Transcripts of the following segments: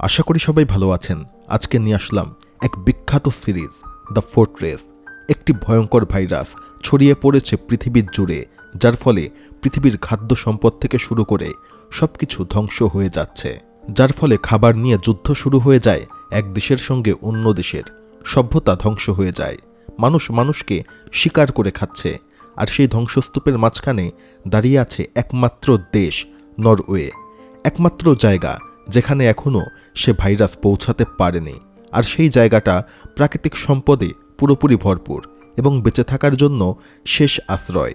আশা করি সবাই ভালো আছেন। আজকে নিয়ে আসলাম এক বিখ্যাত সিরিজ দ্য ফোর্ট্রেস। একটি ভয়ঙ্কর ভাইরাস ছড়িয়ে পড়েছে পৃথিবীর জুড়ে, যার ফলে পৃথিবীর খাদ্য সম্পদ থেকে শুরু করে সবকিছু ধ্বংস হয়ে যাচ্ছে। যার ফলে খাবার নিয়ে যুদ্ধ শুরু হয়ে যায় এক দেশের সঙ্গে অন্য দেশের, সভ্যতা ধ্বংস হয়ে যায়, মানুষ মানুষকে শিকার করে খাচ্ছে। আর সেই ধ্বংসস্তূপের মাঝখানে দাঁড়িয়ে আছে একমাত্র দেশ নরওয়ে, একমাত্র জায়গা যেখানে এখনও সে ভাইরাস পৌঁছাতে পারেনি। আর সেই জায়গাটা প্রাকৃতিক সম্পদে পুরোপুরি ভরপুর এবং বেঁচে থাকার জন্য শেষ আশ্রয়।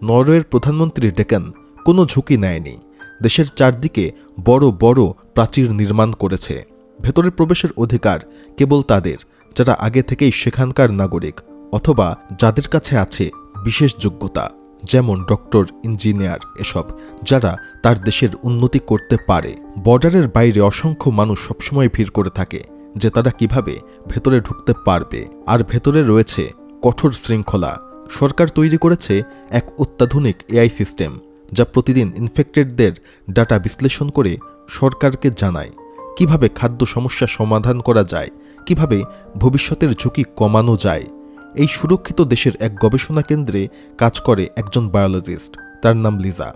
নরওয়ের প্রধানমন্ত্রী ডেকেন কোনো ঝুঁকি নেয়নি, দেশের চারদিকে বড় বড় প্রাচীর নির্মাণ করেছে। ভেতরে প্রবেশের অধিকার কেবল তাদের যারা আগে থেকেই সেখানকার নাগরিক অথবা যাদের কাছে আছে বিশেষ যোগ্যতা, যেমন ডক্টর, ইঞ্জিনিয়ার, এসব যারা তার দেশের উন্নতি করতে পারে। বর্ডারের বাইরে অসংখ্য মানুষ সবসময় ভিড় করে থাকে যে তারা কিভাবে ভেতরে ঢুকতে পারবে। আর ভেতরে রয়েছে কঠোর শৃঙ্খলা। সরকার তৈরি করেছে এক অত্যাধুনিক এআই সিস্টেম যা প্রতিদিন ইনফেক্টেডদের ডাটা বিশ্লেষণ করে সরকারকে জানায় কিভাবে খাদ্য সমস্যা সমাধান করা যায়, কিভাবে ভবিষ্যতের ঝুঁকি কমানো যায়। এই সুরক্ষিত দেশের এক গবেষণা কেন্দ্রে কাজ করে একজন বায়োলজিস্ট, তার নাম লিজা।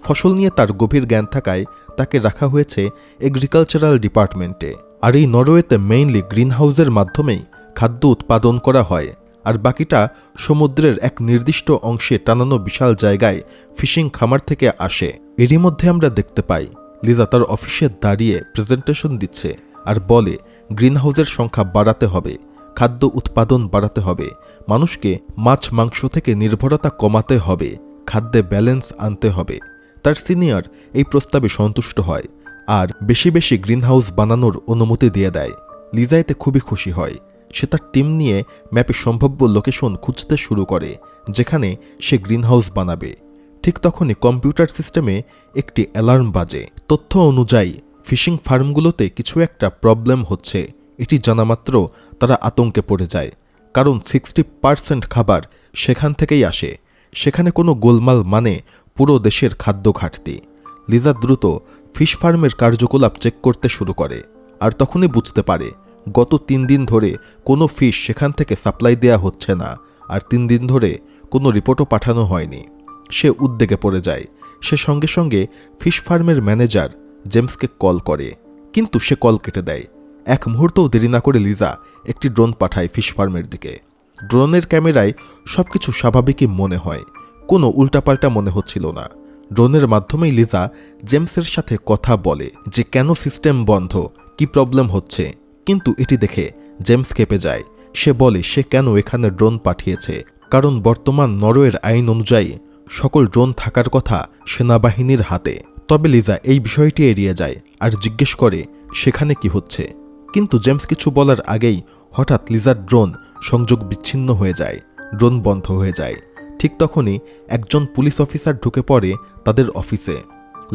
ফসল নিয়ে তার গভীর জ্ঞান থাকায় তাকে রাখা হয়েছে এগ্রিকালচারাল ডিপার্টমেন্টে। আর এই নরওয়েতে মেইনলি গ্রিনহাউসের মাধ্যমেই খাদ্য উৎপাদন করা হয়, আর বাকিটা সমুদ্রের এক নির্দিষ্ট অংশে টানানো বিশাল জায়গায় ফিশিং খামার থেকে আসে। এরই মধ্যে আমরা দেখতে পাই লিজা তার অফিসে দাঁড়িয়ে প্রেজেন্টেশন দিচ্ছে আর বলে গ্রিনহাউসের সংখ্যা বাড়াতে হবে, খাদ্য উৎপাদন বাড়াতে হবে, মানুষকে মাছ মাংস থেকে নির্ভরতা কমাতে হবে, খাদ্যে ব্যালেন্স আনতে হবে। তার সিনিয়র এই প্রস্তাবে সন্তুষ্ট হয় আর বেশি বেশি গ্রিনহাউস বানানোর অনুমতি দিয়ে দেয়। লিজা এতে খুবই খুশি হয়। সে তার টিম নিয়ে ম্যাপে সম্ভাব্য লোকেশন খুঁজতে শুরু করে যেখানে সে গ্রিনহাউস বানাবে। ঠিক তখনই কম্পিউটার সিস্টেমে একটি অ্যালার্ম বাজে। তথ্য অনুযায়ী ফিশিং ফার্মগুলোতে কিছু একটা প্রবলেম হচ্ছে। এটি জানামাত্র তারা আতঙ্কে পড়ে যায়, কারণ 60% খাবার সেখান থেকেই আসে। সেখানে কোনো গোলমাল মানে পুরো দেশের খাদ্য ঘাটতি। লিজা দ্রুত ফিশ ফার্মের কার্যকলাপ চেক করতে শুরু করে আর তখনই বুঝতে পারে গত 3 দিন ধরে কোনো ফিশ সেখান থেকে সাপ্লাই দেয়া হচ্ছে না, আর 3 দিন ধরে কোনো রিপোর্টও পাঠানো হয়নি। সে উদ্বেগে পড়ে যায়। সে সঙ্গে সঙ্গে ফিশ ফার্মের ম্যানেজার জেমসকে কল করে, কিন্তু সে কল কেটে দেয়। এক মুহূর্তও দেরি না করে লিজা একটি ড্রোন পাঠায় ফিশ ফার্মের দিকে। ড্রোনের ক্যামেরায় সবকিছু স্বাভাবিকই মনে হয়, কোনো উল্টাপাল্টা মনে হচ্ছিল না। ড্রোনের মাধ্যমেই লিজা জেমসের সাথে কথা বলে যে কেন সিস্টেম বন্ধ, কি প্রবলেম হচ্ছে। কিন্তু এটি দেখে জেমস ক্ষেপে যায়। সে বলে সে কেন এখানে ড্রোন পাঠিয়েছে, কারণ বর্তমান নরওয়ের আইন অনুযায়ী সকল ড্রোন থাকার কথা সেনাবাহিনীর হাতে। তবে লিজা এই বিষয়টি এড়িয়ে যায় আর জিজ্ঞেস করে সেখানে কি হচ্ছে। কিন্তু জেমস কিছু বলার আগেই হঠাৎ লিজার ড্রোন সংযোগ বিচ্ছিন্ন হয়ে যায়, ড্রোন বন্ধ হয়ে যায়। ঠিক তখনই একজন পুলিশ অফিসার ঢুকে পড়ে তাদের অফিসে।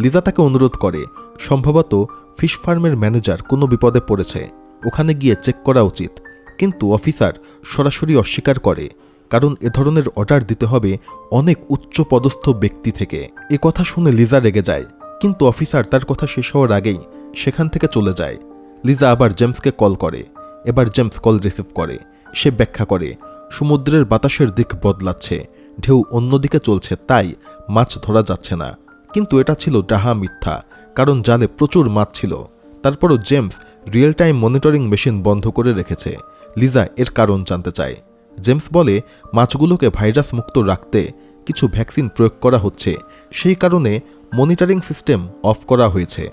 লিজা তাকে অনুরোধ করে সম্ভবত ফিশ ফার্মের ম্যানেজার কোনো বিপদে পড়েছে, ওখানে গিয়ে চেক করা উচিত। কিন্তু অফিসার সরাসরি অস্বীকার করে, কারণ এ ধরনের অর্ডার দিতে হবে অনেক উচ্চ পদস্থ ব্যক্তি থেকে। এ কথা শুনে লিজা রেগে যায়, কিন্তু অফিসার তার কথা শেষ হওয়ার আগেই সেখান থেকে চলে যায়। লিজা আবার জেমসকে কল করে। এবার জেমস কল রিসিভ করে। সে ব্যাখ্যা করে সমুদ্রের বাতাসের দিক বদলাচ্ছে, ঢেউ অন্যদিকে চলছে, তাই মাছ ধরা যাচ্ছে না। কিন্তু এটা ছিল ডাহা মিথ্যা, কারণ জালে প্রচুর মাছ ছিল। তারপরও James real time monitoring machine বন্ধ করে রেখেছে। লিজা এর কারণ জানতে চায়। জেমস বলে মাছগুলোকে ভাইরাস মুক্ত রাখতে কিছু ভ্যাকসিন প্রয়োগ করা হচ্ছে, সেই কারণে মনিটরিং সিস্টেম অফ করা হয়েছে।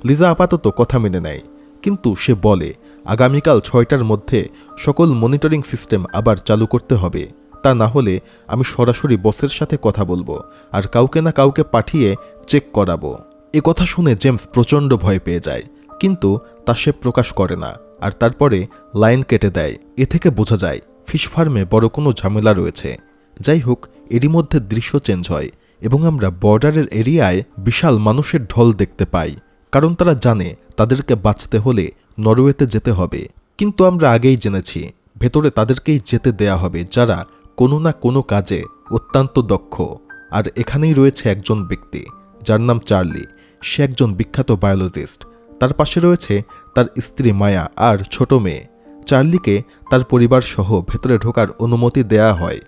লিজা আপাতত কথা মেনে নেয়, কিন্তু সে বলে আগামীকাল 6টার মধ্যে সকল মনিটরিং সিস্টেম আবার চালু করতে হবে, তা না হলে আমি সরাসরি বসের সাথে কথা বলবো আর কাউকে না কাউকে পাঠিয়ে চেক করাবো। এ কথা শুনে জেমস প্রচণ্ড ভয় পেয়ে যায়, কিন্তু তা সে প্রকাশ করে না আর তারপরে লাইন কেটে দেয়। এ থেকে বোঝা যায় ফিশ ফার্মে বড় কোনো ঝামেলা রয়েছে। যাই হোক, এরই মধ্যে দৃশ্য চেঞ্জ হয় এবং আমরা বর্ডারের এরিয়ায় বিশাল মানুষের ঢল দেখতে পাই, কারণ তারা জানে তাদেরকে বাঁচতে হলে নরওয়েতে যেতে হবে। কিন্তু আমরা আগেই জেনেছি ভেতরে তাদেরকেই যেতে দেয়া হবে যারা কোনো না কোনো কাজে অত্যন্ত দক্ষ। আর এখানেই রয়েছে একজন ব্যক্তি যার নাম চার্লি। সে একজন বিখ্যাত বায়োলজিস্ট। তার পাশে রয়েছে তার স্ত্রী মায়া আর ছোট মেয়ে। চার্লিকে তার পরিবার সহ ভেতরে ঢোকার অনুমতি দেয়া হয়,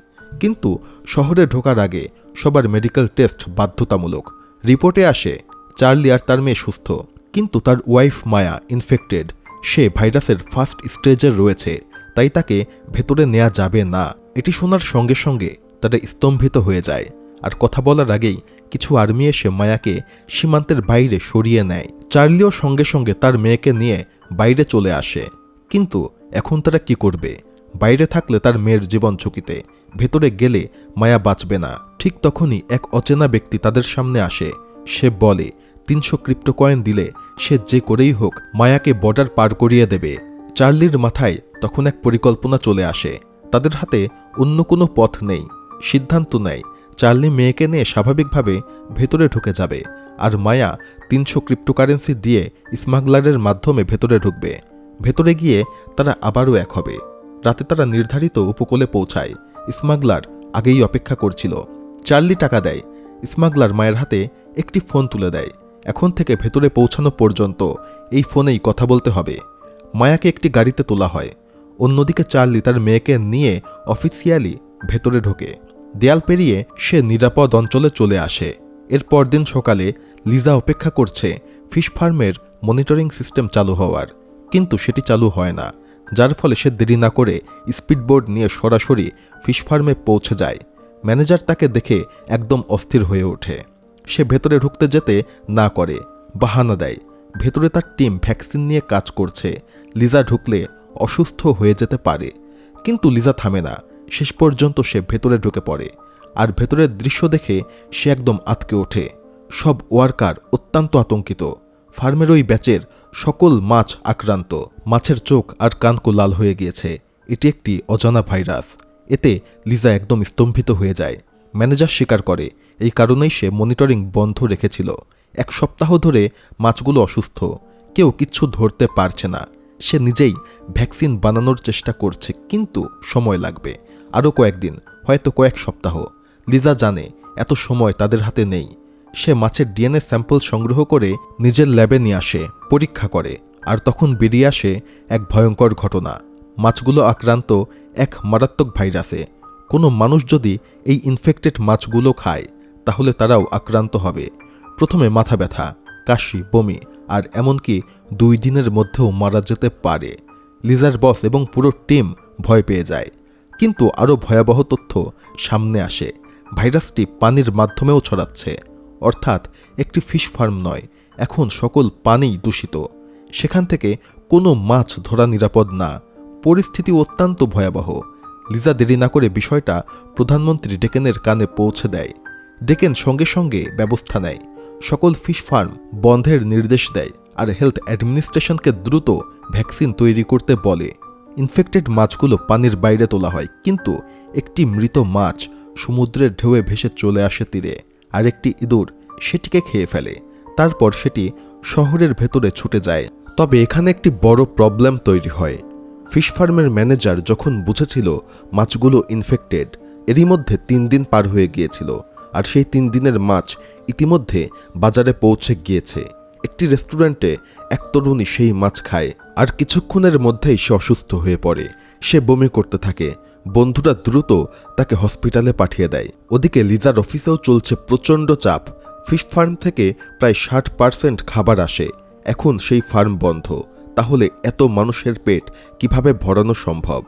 কিন্তু শহরে ঢোকার আগে সবার মেডিকেল টেস্ট বাধ্যতামূলক। রিপোর্টে আসে চার্লি আর তার মেয়ে সুস্থ, কিন্তু তার ওয়াইফ মায়া ইনফেক্টেড। সে ভাইরাসের ফার্স্ট স্টেজে রয়েছে, তাই তাকে ভেতরে নেওয়া যাবে না। এটি শোনার সঙ্গে সঙ্গে তারা স্তম্ভিত হয়ে যায়, আর কথা বলার আগেই কিছু আর্মি এসে মায়াকে সীমান্তের বাইরে সরিয়ে নেয়। চার্লিও সঙ্গে সঙ্গে তার মেয়েকে নিয়ে বাইরে চলে আসে, কিন্তু এখন তারা কি করবে? বাইরে থাকলে তার মেয়ের জীবন ঝুঁকিতে, ভেতরে গেলে মায়া বাঁচবে না। ঠিক তখনই এক অচেনা ব্যক্তি তাদের সামনে আসে। সে বলে 300 ক্রিপ্টো কয়েন দিলে সে যে করেই হোক মায়াকে বর্ডার পার করিয়ে দেবে। চার্লির মাথায় তখন এক পরিকল্পনা চলে আসে। তাদের হাতে অন্য কোনো পথ নেই। সিদ্ধান্ত নেয় চার্লি মেয়েকে নিয়ে স্বাভাবিকভাবে ভেতরে ঢুকে যাবে, আর মায়া 300 ক্রিপ্টোকারেন্সি দিয়ে স্মাগলারের মাধ্যমে ভেতরে ঢুকবে। ভেতরে গিয়ে তারা আবারও এক হবে। রাতে তারা নির্ধারিত উপকূলে পৌঁছায়। স্মাগলার আগেই অপেক্ষা করছিল। চার্লি টাকা দেয়। স্মাগলার মায়ের হাতে একটি ফোন তুলে দেয়। এখন থেকে ভেতরে পৌঁছানো পর্যন্ত এই ফোনেই কথা বলতে হবে। মায়াকে একটি গাড়িতে তোলা হয়। অন্যদিকে চার্লি তার মেয়েকে নিয়ে অফিসিয়ালি ভেতরে ঢোকে। দেয়াল পেরিয়ে সে নিরাপদ অঞ্চলে চলে আসে। এর পরদিন সকালে লিজা অপেক্ষা করছে ফিশ ফার্মের মনিটরিং সিস্টেম চালু হওয়ার, কিন্তু সেটি চালু হয় না, যার ফলে সে দেরি না করে স্পিডবোর্ড নিয়ে সরাসরি ফিশ ফার্মে পৌঁছে যায়। ম্যানেজার তাকে দেখে একদম অস্থির হয়ে ওঠে। সে ভেতরে ঢুকতে যেতে না করে, বাহানা দেয় ভেতরে তার টিম ভ্যাকসিন নিয়ে কাজ করছে, লিজা ঢুকলে অসুস্থ হয়ে যেতে পারে। কিন্তু লিজা থামে না। শেষ পর্যন্ত সে ভেতরে ঢুকে পড়ে, আর ভেতরের দৃশ্য দেখে সে একদম আঁতকে ওঠে। সব ওয়ার্কার অত্যন্ত আতঙ্কিত। ফার্মের ওই ব্যাচের সকল মাছ আক্রান্ত। মাছের চোখ আর কানকো লাল হয়ে গিয়েছে। এটি একটি অজানা ভাইরাস। এতে লিজা একদম স্তম্ভিত হয়ে যায়। ম্যানেজার স্বীকার করে এই কারণেই সে মনিটরিং বন্ধ রেখেছিল। 1 সপ্তাহ ধরে মাছগুলো অসুস্থ, কেউ কিচ্ছু ধরতে পারছে না। সে নিজেই ভ্যাকসিন বানানোর চেষ্টা করছে, কিন্তু সময় লাগবে, আরও কয়েকদিন, হয়তো কয়েক সপ্তাহ। লিজা জানে এত সময় তাদের হাতে নেই। সে মাছের ডিএনএ স্যাম্পল সংগ্রহ করে নিজের ল্যাবে নিয়ে আসে, পরীক্ষা করে, আর তখন বেরিয়ে আসে এক ভয়ঙ্কর ঘটনা। মাছগুলো আক্রান্ত এক মারাত্মক ভাইরাসে। কোনো মানুষ যদি এই ইনফেক্টেড মাছগুলো খায় তাহলে তারাও আক্রান্ত হবে। প্রথমে মাথা ব্যথা, কাশি, বমি, আর এমনকি 2 দিনের মধ্যেও মারা যেতে পারে। লিজার বস এবং পুরো টিম ভয় পেয়ে যায়। কিন্তু আরও ভয়াবহ তথ্য সামনে আসে। ভাইরাসটি পানির মাধ্যমেও ছড়াচ্ছে, অর্থাৎ একটি ফিশ ফার্ম নয়, এখন সকল পানিই দূষিত। সেখান থেকে কোনো মাছ ধরা নিরাপদ না। পরিস্থিতি অত্যন্ত ভয়াবহ। লিজা দেরি না করে বিষয়টা প্রধানমন্ত্রী ডেকেনের কানে পৌঁছে দেয়। ডেকেন সঙ্গে সঙ্গে ব্যবস্থা নেয়, সকল ফিশ ফার্ম বন্ধের নির্দেশ দেয়, আর হেলথ অ্যাডমিনিস্ট্রেশনকে দ্রুত ভ্যাকসিন তৈরি করতে বলে। ইনফেক্টেড মাছগুলো পানির বাইরে তোলা হয়, কিন্তু একটি মৃত মাছ সমুদ্রের ঢেউয়ে ভেসে চলে আসে তীরে, আর একটি ইঁদুর সেটিকে খেয়ে ফেলে। তারপর সেটি শহরের ভেতরে ছুটে যায়। তবে এখানে একটি বড় প্রবলেম তৈরি হয়। ফিশ ফার্মের ম্যানেজার যখন বুঝেছিল মাছগুলো ইনফেক্টেড, এরই মধ্যে 3 দিন পার হয়ে গিয়েছিল, আর সেই 3 দিনের মাছ ইতিমধ্যে বাজারে পৌঁছে গিয়েছে। একটি রেস্টুরেন্টে এক তরুণী সেই মাছ খায়, আর কিছুক্ষণের মধ্যেই সে অসুস্থ হয়ে পড়ে। সে বমি করতে থাকে। বন্ধুরা দ্রুত তাকে হসপিটালে পাঠিয়ে দেয়। ওদিকে লিজার অফিসেও চলছে প্রচণ্ড চাপ। ফিশ ফার্ম থেকে প্রায় 60% খাবার আসে। এখন সেই ফার্ম বন্ধ, তাহলে এত মানুষের পেট কিভাবে ভরানো সম্ভব?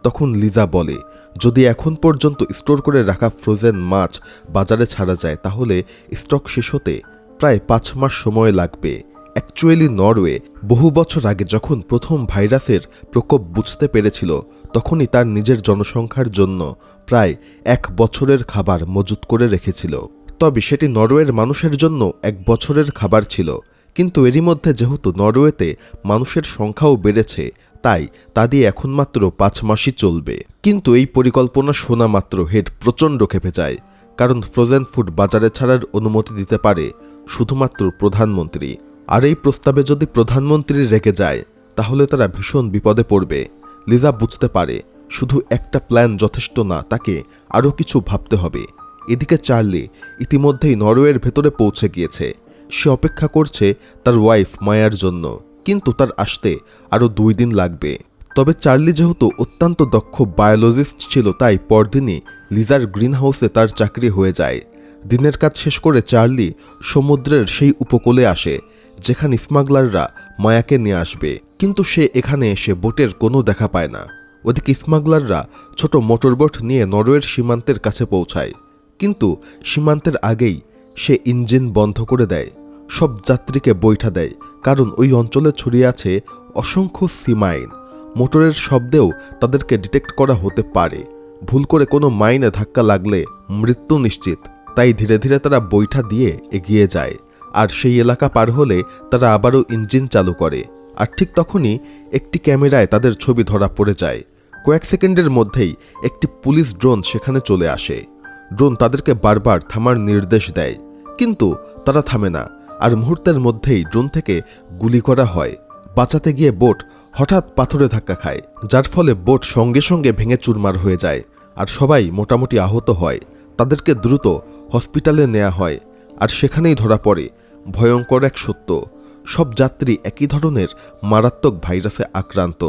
তখন লিজা বলে, যদি এখন পর্যন্ত স্টোর করে রাখা ফ্রোজেন মাছ বাজারে ছাড়া যায় তাহলে স্টক শেষ হতে প্রায় 5 মাস সময় লাগবে। অ্যাকচুয়ালি নরওয়ে বহু বছর আগে যখন প্রথম ভাইরাসের প্রকোপ বুঝতে পেরেছিল, তখনই তার নিজের জনসংখ্যার জন্য প্রায় 1 বছরের খাবার মজুত করে রেখেছিল। তবে সেটি নরওয়ের মানুষের জন্য 1 বছরের খাবার ছিল, কিন্তু এরই মধ্যে যেহেতু নরওয়েতে মানুষের সংখ্যাও বেড়েছে, তাই তা দিয়ে এখন মাত্র 5 মাসই চলবে। কিন্তু এই পরিকল্পনা শোনা মাত্র হেড প্রচণ্ড ক্ষেপে যায়, কারণ ফ্রোজেন ফুড বাজারে ছাড়ার অনুমতি দিতে পারে শুধুমাত্র প্রধানমন্ত্রী। আর এই প্রস্তাবে যদি প্রধানমন্ত্রী রেগে যায় তাহলে তারা ভীষণ বিপদে পড়বে। লিজা বুঝতে পারে শুধু একটা প্ল্যান যথেষ্ট না, তাকে আরও কিছু ভাবতে হবে। এদিকে চার্লি ইতিমধ্যেই নরওয়ের ভেতরে পৌঁছে গিয়েছে। সে অপেক্ষা করছে তার ওয়াইফ মায়ার জন্য, কিন্তু তার আসতে আরও 2 দিন লাগবে। তবে চার্লি যেহেতু অত্যন্ত দক্ষ বায়োলজিস্ট ছিল, তাই পরদিনই লিজার গ্রিনহাউসে তার চাকরি হয়ে যায়। দিনের কাজ শেষ করে চার্লি সমুদ্রের সেই উপকূলে আসে যেখানে স্মাগলাররা মায়াকে নিয়ে আসবে, কিন্তু সে এখানে এসে বোটের কোনো দেখা পায় না। ওদিকে স্মাগলাররা ছোট মোটরবোট নিয়ে নরওয়ের সীমান্তের কাছে পৌঁছায়, কিন্তু সীমান্তের আগেই সে ইঞ্জিন বন্ধ করে দেয়, সব যাত্রীকে বৈঠা দেয়, কারণ ওই অঞ্চলে ছড়িয়ে আছে অসংখ্য সি মাইন। মোটরের শব্দেও তাদেরকে ডিটেক্ট করা হতে পারে। ভুল করে কোনো মাইনে ধাক্কা লাগলে মৃত্যু নিশ্চিত, তাই ধীরে ধীরে তারা বৈঠা দিয়ে এগিয়ে যায়। আর সেই এলাকা পার হলে তারা আবারও ইঞ্জিন চালু করে, আর ঠিক তখনই একটি ক্যামেরায় তাদের ছবি ধরা পড়ে যায়। কয়েক সেকেন্ডের মধ্যেই একটি পুলিশ ড্রোন সেখানে চলে আসে। ড্রোন তাদেরকে বারবার থামার নির্দেশ দেয়, কিন্তু তারা থামে না, আর মুহূর্তের মধ্যেই ড্রোন থেকে গুলি করা হয়। বাঁচাতে গিয়ে বোট হঠাৎ পাথরে ধাক্কা খায়, যার ফলে বোট সঙ্গে সঙ্গে ভেঙে চুরমার হয়ে যায়, আর সবাই মোটামুটি আহত হয়। তাদেরকে দ্রুত হসপিটালে নেওয়া হয়, আর সেখানেই ধরা পড়ে ভয়ঙ্কর এক সত্য: সব যাত্রী একই ধরনের মারাত্মক ভাইরাসে আক্রান্ত।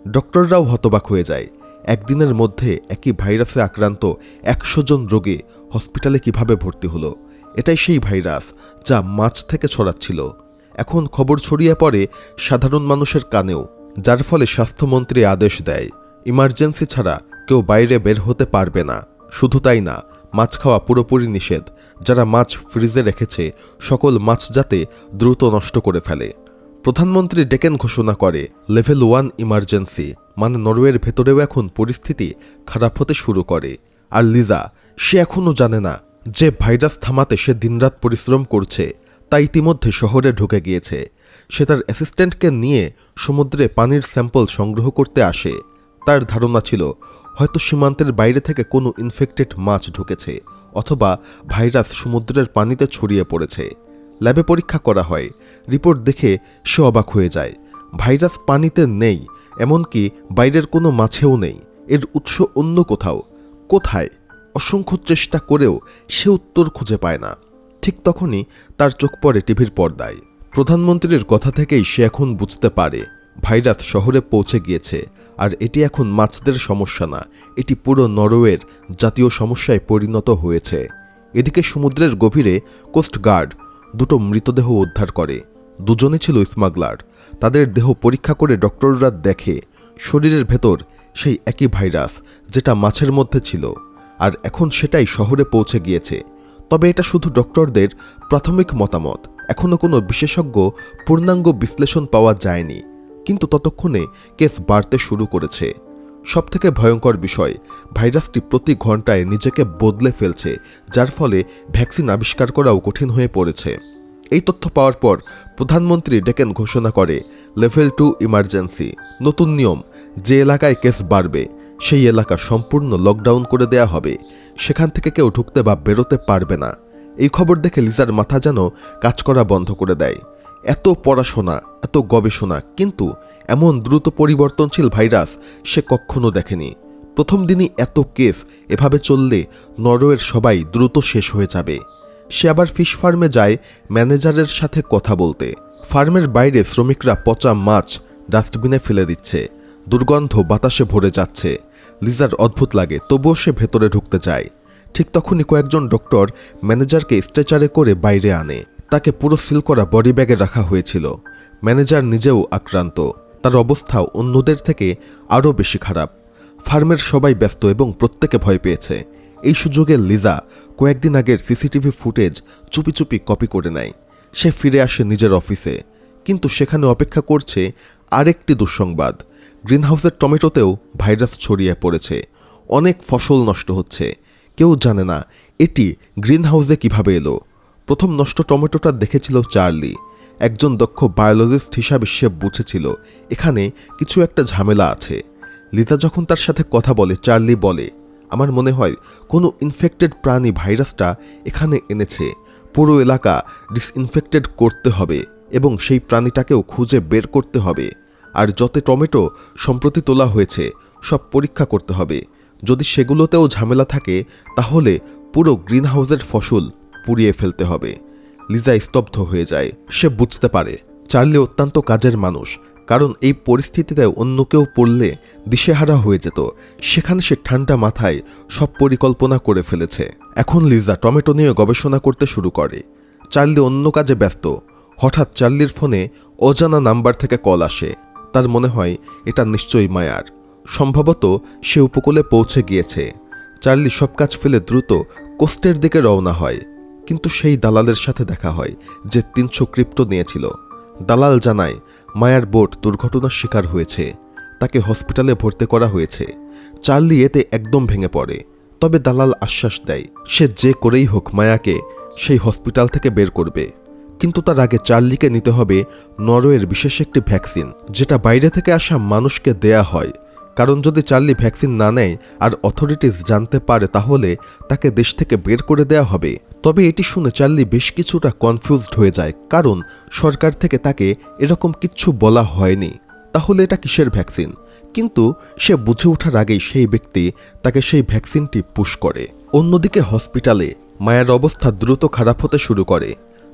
ডক্টররাও হতবাক হয়ে যায়। একদিনের মধ্যে একই ভাইরাসে আক্রান্ত 100 জন রোগী হসপিটালে কিভাবে ভর্তি হলো? এটাই সেই ভাইরাস যা মাছ থেকে ছড়াচ্ছিল। এখন খবর ছড়িয়ে পড়ে সাধারণ মানুষের কানেও, যার ফলে স্বাস্থ্যমন্ত্রী আদেশ দেয় ইমার্জেন্সি ছাড়া কেউ বাইরে বের হতে পারবে না। শুধু তাই না, মাছ খাওয়া পুরোপুরি নিষেধ। যারা মাছ ফ্রিজে রেখেছে সকল মাছ যাতে দ্রুত নষ্ট করে ফেলে। প্রধানমন্ত্রী ডেকেন ঘোষণা করে লেভেল 1 ইমার্জেন্সি, মানে নরওয়ের ভেতরেও এখন পরিস্থিতি খারাপ হতে শুরু করে। আর লিজা, সে এখনও জানে না যে ভাইরাস থামাতে সে দিনরাত পরিশ্রম করছে তা ইতিমধ্যে শহরে ঢুকে গিয়েছে। সে তার অ্যাসিস্ট্যান্টকে নিয়ে সমুদ্রে পানির স্যাম্পল সংগ্রহ করতে আসে। তার ধারণা ছিল হয়তো সীমান্তের বাইরে থেকে কোনো ইনফেক্টেড মাছ ঢুকেছে, অথবা ভাইরাস সমুদ্রের পানিতে ছড়িয়ে পড়েছে। ল্যাবে পরীক্ষা করা হয়। রিপোর্ট দেখে সে অবাক হয়ে যায়। ভাইরাস পানিতে নেই, এমনকি বাইরের কোনো মাছেও নেই। এর উৎস অন্য কোথাও। কোথায়? অসংখ্য চেষ্টা করেও সে উত্তর খুঁজে পায় না। ঠিক তখনই তার চোখ পড়ে টিভির পর্দায়। প্রধানমন্ত্রীর কথা থেকেই সে এখন বুঝতে পারে ভাইরাস শহরে পৌঁছে গিয়েছে, আর এটি এখন মাছদের সমস্যা না, এটি পুরো নরওয়ের জাতীয় সমস্যায় পরিণত হয়েছে। এদিকে সমুদ্রের গভীরে কোস্টগার্ড 2টো মৃতদেহ উদ্ধার করে। দুজনে ছিল স্মাগলার। তাদের দেহ পরীক্ষা করে ডক্টররা দেখে শরীরের ভেতর সেই একই ভাইরাস যেটা মাছের মধ্যে ছিল, আর এখন সেটাই শহরে পৌঁছে গিয়েছে। তবে এটা শুধু ডক্টরদের প্রাথমিক মতামত, এখনও কোনো বিশেষজ্ঞ পূর্ণাঙ্গ বিশ্লেষণ পাওয়া যায়নি। কিন্তু ততক্ষণে কেস বাড়তে শুরু করেছে। সবথেকে ভয়ঙ্কর বিষয়, ভাইরাসটি প্রতি ঘন্টায় নিজেকে বদলে ফেলছে, যার ফলে ভ্যাকসিন আবিষ্কার করাও কঠিন হয়ে পড়েছে। এই তথ্য পাওয়ার পর প্রধানমন্ত্রী ডেকেন ঘোষণা করে লেভেল 2 ইমার্জেন্সি। নতুন নিয়ম, যে এলাকায় কেস বাড়বে সেই এলাকা সম্পূর্ণ লকডাউন করে দেয়া হবে। সেখান থেকে কেউ ঢুকতে বা বেরোতে পারবে না। এই খবর দেখে লিজার মাথা যেন কাজ করা বন্ধ করে দেয়। এত পড়াশোনা, এত গবেষণা, কিন্তু এমন দ্রুত পরিবর্তনশীল ভাইরাস সে কখনো দেখেনি। প্রথম দিনই এত কেস, এভাবে চললে নরওয়ের সবাই দ্রুত শেষ হয়ে যাবে। সে আবার ফিশ ফার্মে যায় ম্যানেজারের সাথে কথা বলতে। ফার্মের বাইরে শ্রমিকরা পচা মাছ ডাস্টবিনে ফেলে দিচ্ছে। দুর্গন্ধ বাতাসে ভরে যাচ্ছে। লিজার অদ্ভুত লাগে, তবুও সে ভেতরে ঢুকতে যায়। ঠিক তখনই কয়েকজন ডক্টর ম্যানেজারকে স্ট্রেচারে করে বাইরে আনে। তাকে পুরো সিল করা বডি ব্যাগে রাখা হয়েছিল। ম্যানেজার নিজেও আক্রান্ত। তার অবস্থাও অন্যদের থেকে আরও বেশি খারাপ। ফার্মের সবাই ব্যস্ত এবং প্রত্যেকে ভয় পেয়েছে। এই সুযোগে লিজা কয়েকদিন আগের সিসিটিভি ফুটেজ চুপি চুপি কপি করে নেয়। সে ফিরে আসে নিজের অফিসে, কিন্তু সেখানে অপেক্ষা করছে আরেকটি দুঃসংবাদ। গ্রিনহাউসের টমেটোতেও ভাইরাস ছড়িয়ে পড়েছে। অনেক ফসল নষ্ট হচ্ছে। কেউ জানে না এটি গ্রিনহাউসে কিভাবে এলো। প্রথম নষ্ট টমেটোটা দেখেছিল চার্লি। একজন দক্ষ বায়োলজিস্ট হিসাবে সে বুঝেছিল এখানে কিছু একটা ঝামেলা আছে। লিজা যখন তার সাথে কথা বলে, চার্লি বলে, আমার মনে হয় কোনো ইনফেক্টেড প্রাণী ভাইরাসটা এখানে এনেছে। পুরো এলাকা ডিসইনফেক্টেড করতে হবে এবং সেই প্রাণীটাকেও খুঁজে বের করতে হবে। আর যত টমেটো সম্প্রতি তোলা হয়েছে সব পরীক্ষা করতে হবে। যদি সেগুলোতেও ঝামেলা থাকে তাহলে পুরো গ্রিনহাউসের ফসল পুড়িয়ে ফেলতে হবে। লিজা স্তব্ধ হয়ে যায়। সে বুঝতে পারে চার্লি অত্যন্ত কাজের মানুষ, কারণ এই পরিস্থিতিতে অন্য কেউ পড়লে দিশেহারা হয়ে যেত। সেখানে সে ঠান্ডা মাথায় সব পরিকল্পনা করে ফেলেছে। এখন লিজা টমেটো নিয়ে গবেষণা করতে শুরু করে। চার্লি অন্য কাজে ব্যস্ত। হঠাৎ চার্লির ফোনে অজানা নাম্বার থেকে কল আসে। তার মনে হয় এটা নিশ্চয়ই মায়ার। সম্ভবত সে উপকূলে পৌঁছে গিয়েছে। চার্লি সব কাজ ফেলে দ্রুত কোস্টের দিকে রওনা হয়, কিন্তু সেই দালালের সাথে দেখা হয় যে 300 ক্রিপ্টো নিয়েছিল। দালাল জানায় মায়ার বোট দুর্ঘটনার শিকার হয়েছে, তাকে হসপিটালে ভর্তি করা হয়েছে। চার্লি এতে একদম ভেঙে পড়ে, তবে দালাল আশ্বাস দেয় সে যে করেই হোক মায়াকে সেই হসপিটাল থেকে বের করবে। কিন্তু তার আগে চার্লিকে নিতে হবে নরওয়ের বিশেষ একটি ভ্যাকসিন, যেটা বাইরে থেকে আসা মানুষকে দেয়া হয়। কারণ যদি চার্লি ভ্যাকসিন না নেয় আর অথরিটিস জানতে পারে, তাহলে তাকে দেশ থেকে বের করে দেয়া হবে। তবে এটি শুনে চার্লি বেশ কিছুটা কনফিউজড হয়ে যায়, কারণ সরকার থেকে তাকে এরকম কিচ্ছু বলা হয়নি। তাহলে এটা কিসের ভ্যাকসিন? কিন্তু সে বুঝে ওঠার আগেই সেই ব্যক্তি তাকে সেই ভ্যাকসিনটি পুশ করে। অন্যদিকে হসপিটালে মায়ের অবস্থা দ্রুত খারাপ হতে শুরু করে।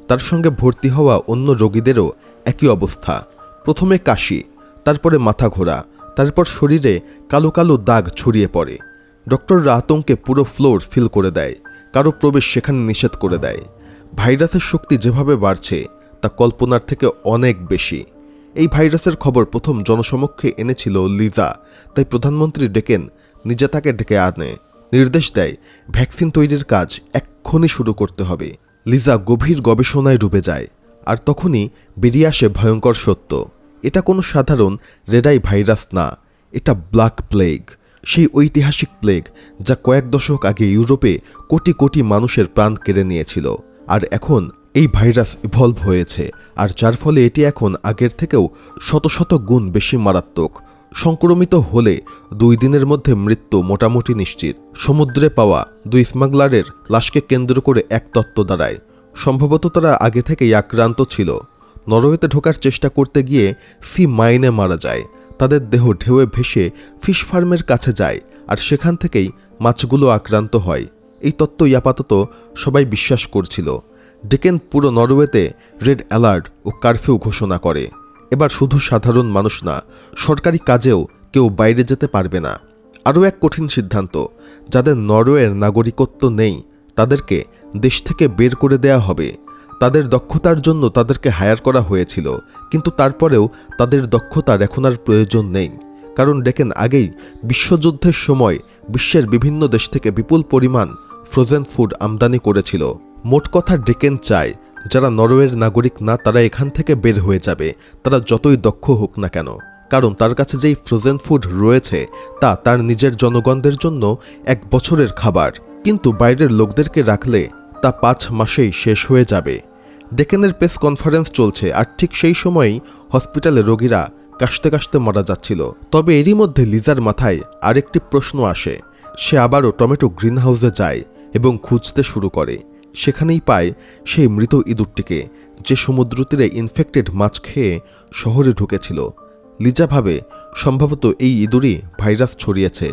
তার সঙ্গে ভর্তি হওয়া অন্য রোগীদেরও একই অবস্থা। প্রথমে কাশি, তারপরে মাথা ঘোরা, তারপর শরীরে কালো কালো দাগ ছড়িয়ে পড়ে। ডক্টররা আতঙ্কে পুরো ফ্লোর সিল করে দেয়, কারো প্রবেশ সেখানে নিষেধ করে দেয়। ভাইরাসের শক্তি যেভাবে বাড়ছে তা কল্পনার থেকে অনেক বেশি। এই ভাইরাসের খবর প্রথম জনসমক্ষে এনেছিল লিজা, তাই প্রধানমন্ত্রী ডেকেন নিজে তাকে ডেকে আনে। নির্দেশ দেয় ভ্যাকসিন তৈরির কাজ এক্ষুনি শুরু করতে হবে। লিজা গভীর গবেষণায় ডুবে যায়, আর তখনই বেরিয়ে আসে ভয়ঙ্কর সত্য। এটা কোনো সাধারণ রেডাই ভাইরাস না, এটা ব্ল্যাক প্লেগ, সেই ঐতিহাসিক প্লেগ যা কয়েক দশক আগে ইউরোপে কোটি কোটি মানুষের প্রাণ কেড়ে নিয়েছিল। আর এখন এই ভাইরাস ইভলভ হয়েছে, আর যার ফলে এটি এখন আগের থেকেও শত শত গুণ বেশি মারাত্মক। সংক্রমিত হলে 2 দিনের মধ্যে মৃত্যু মোটামুটি নিশ্চিত। সমুদ্রে পাওয়া 2 স্মাগলারের লাশকে কেন্দ্র করে এক তত্ত্ব দাঁড়ায়। সম্ভবত তারা আগে থেকেই আক্রান্ত ছিল। নরওয়েতে ঢোকার চেষ্টা করতে গিয়ে সি মাইনে মারা যায়। তাদের দেহ ঢেউয়ে ভেসে ফিশ ফার্মের কাছে যায়, আর সেখান থেকেই মাছগুলো আক্রান্ত হয়। এই তত্ত্বই আপাতত সবাই বিশ্বাস করছিল। ডেকেন পুরো নরওয়েতে রেড অ্যালার্ট ও কারফিউ ঘোষণা করে। এবার শুধু সাধারণ মানুষ না, সরকারি কাজেও কেউ বাইরে যেতে পারবে না। আরও এক কঠিন সিদ্ধান্ত, যাদের নরওয়ের নাগরিকত্ব নেই তাদেরকে দেশ থেকে বের করে দেয়া হবে। তাদের দক্ষতার জন্য তাদেরকে হায়ার করা হয়েছিল, কিন্তু তারপরেও তাদের দক্ষতার এখন আর প্রয়োজন নেই। কারণ ডেকেন আগেই বিশ্বযুদ্ধের সময় বিশ্বের বিভিন্ন দেশ থেকে বিপুল পরিমাণ ফ্রোজেন ফুড আমদানি করেছিল। মোট কথা ডেকেন চায় যারা নরওয়ের নাগরিক না তারা এখান থেকে বের হয়ে যাবে, তারা যতই দক্ষ হোক না কেন। কারণ তার কাছে যেই ফ্রোজেন ফুড রয়েছে তা তার নিজের জনগণদের জন্য 1 বছরের খাবার, কিন্তু বাইরের লোকদেরকে রাখলে তা 5 মাসেই শেষ হয়ে যাবে। ডেকেনের প্রেস কনফারেন্স চলছে, আর ঠিক সেই সময়ই হসপিটালে রোগীরা কাশতে কাশতে মারা যাচ্ছিল। তবে এরই মধ্যে লিজার মাথায় আরেকটি প্রশ্ন আসে। সে আবারও টমেটো গ্রিনহাউসে যায় এবং খুঁজতে শুরু করে। সেখানেই পায় সেই মৃত ইঁদুরটিকে, যে সমুদ্র তীরে ইনফেক্টেড মাছ খেয়ে শহরে ঢুকেছিল। লিজা ভাবে সম্ভবত এই ইঁদুরই ভাইরাস ছড়িয়েছে।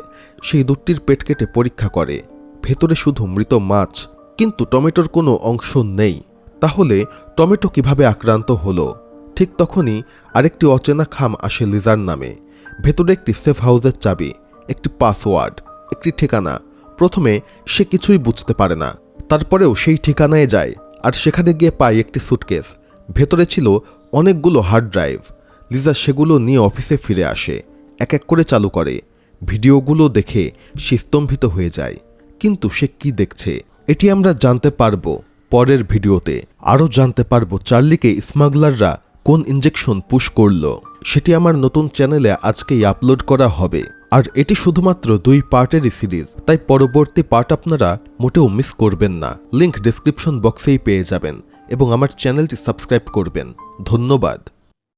সেই ইঁদুরটির পেট কেটে পরীক্ষা করে, ভেতরে শুধু মৃত মাছ, কিন্তু টমেটোর কোনো অংশ নেই। তাহলে টমেটো কিভাবে আক্রান্ত হলো? ঠিক তখনই আরেকটি অচেনা খাম আসে লিজার নামে। ভেতরে একটি সেফ হাউসের চাবি, একটি পাসওয়ার্ড, একটি ঠিকানা। প্রথমে সে কিছুই বুঝতে পারে না, তারপরেও সেই ঠিকানায় যায়, আর সেখানে গিয়ে পায় একটি সুটকেস। ভেতরে ছিল অনেকগুলো হার্ড ড্রাইভ। লিজা সেগুলো নিয়ে অফিসে ফিরে আসে, এক এক করে চালু করে। ভিডিওগুলো দেখে সে স্তম্ভিত হয়ে যায়। কিন্তু সে কি দেখছে এটি আমরা জানতে পারবো পরের ভিডিওতে। আরও জানতে পারবো চার্লিকে স্মাগলাররা কোন ইনজেকশন পুশ করলো, সেটি আমার নতুন চ্যানেলে আজকেই আপলোড করা হবে। আর এটি শুধুমাত্র 2 পার্টেরই সিরিজ, তাই পরবর্তী পার্ট আপনারা মোটেও মিস করবেন না। লিংক ডেসক্রিপশন বক্সেই পেয়ে যাবেন, এবং আমার চ্যানেলটি সাবস্ক্রাইব করবেন। ধন্যবাদ।